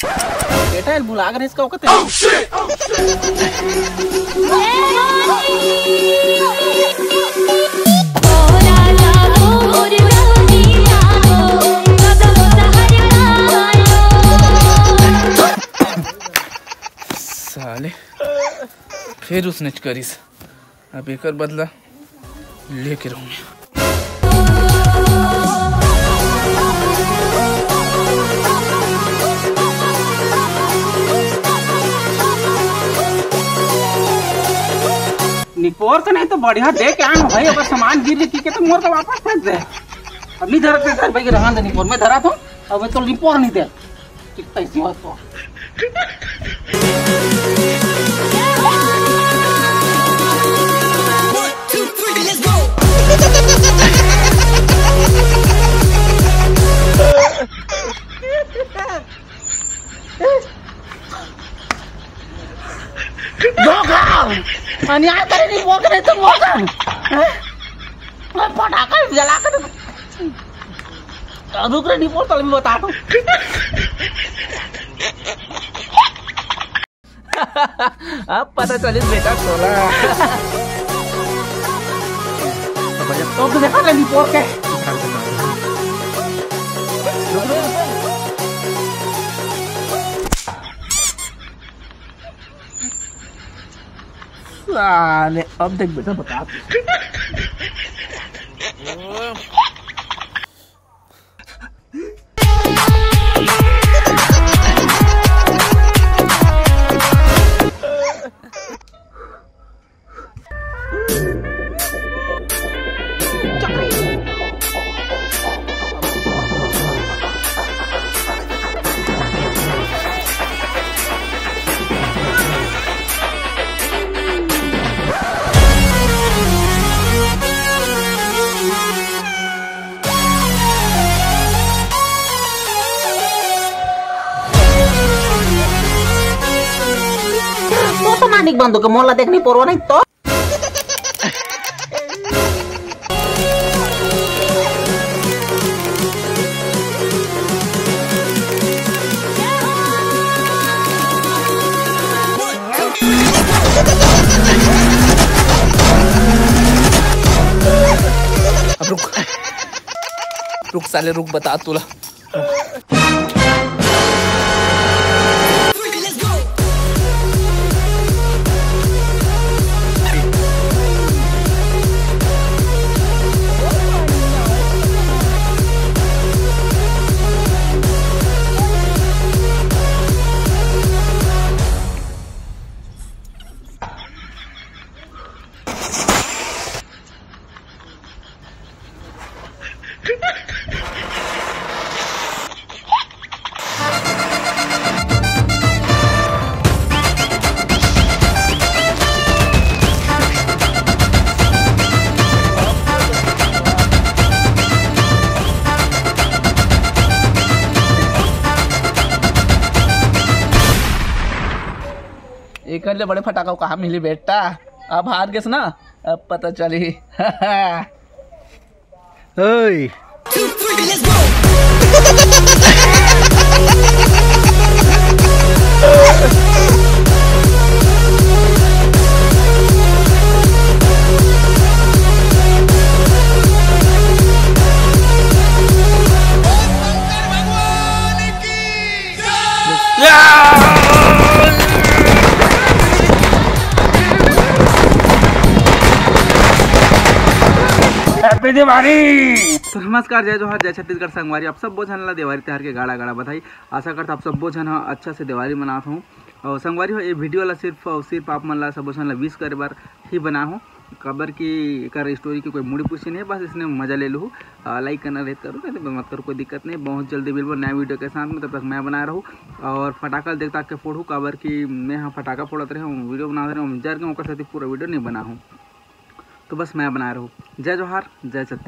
बेटा बुला कर इसका वक्त साले फिर उसने करीस। अब एक बदला लेके रहूंगा। निपोर तो नहीं तो बढ़िया दे के आए भाई। अगर सामान गिर जी के तो मोर का वापस फेंक दे। अब नहीं धरते सर भाई रहा निपोर में धरा तो अब तो निपोर नहीं दे कितना इसी बात तो अन्याय करे नहीं वो करे तो मौका पटाखा जला कर रुक रहे नहीं बोलता मैं बता दूं। अब पता चले बेटा सोला तो देखा नहीं पोर के साले अब देख बेटा बता manik bantu ke mola teknik porwana itu. अब रुक साले रुक बता तुला एक बड़े फटाका कहाँ मिली बेटा। अब हार गए ना अब पता चली। ओए दिवाली। तो नमस्कार, जय जोहार, जय छत्तीसगढ़ संगवारी। आप सब बोझन ला दिवाली त्योहार के गाड़ा गाड़ा बधाई। आशा करता आप सब बोझन अच्छा से दिवाली मनात हूँ। और संगवारी हो ये वीडियो ला सिर्फ आप मन ला सब बोझन ला विश करे बार ही बना हूँ। खबर की कर स्टोरी की कोई मुड़ी पूछी नहीं, बस इसने मजा ले लूँ। लाइक करना रहता करो, नहीं मत करो, कोई दिक्कत नहीं। बहुत जल्दी बिल्कुल नया वीडियो के साथ में, तब तक मैं बना रहूँ। और फटाखा देखता के फोड़ू खबर की मैं हाँ फटाखा फोड़ते रहे हूँ, वीडियो बना रहे हूँ। जार के मौका साथ पूरा वीडियो नहीं बना हूँ, तो बस मैं बना रहा हूँ। जय जोहार, जय छत्तीसगढ़।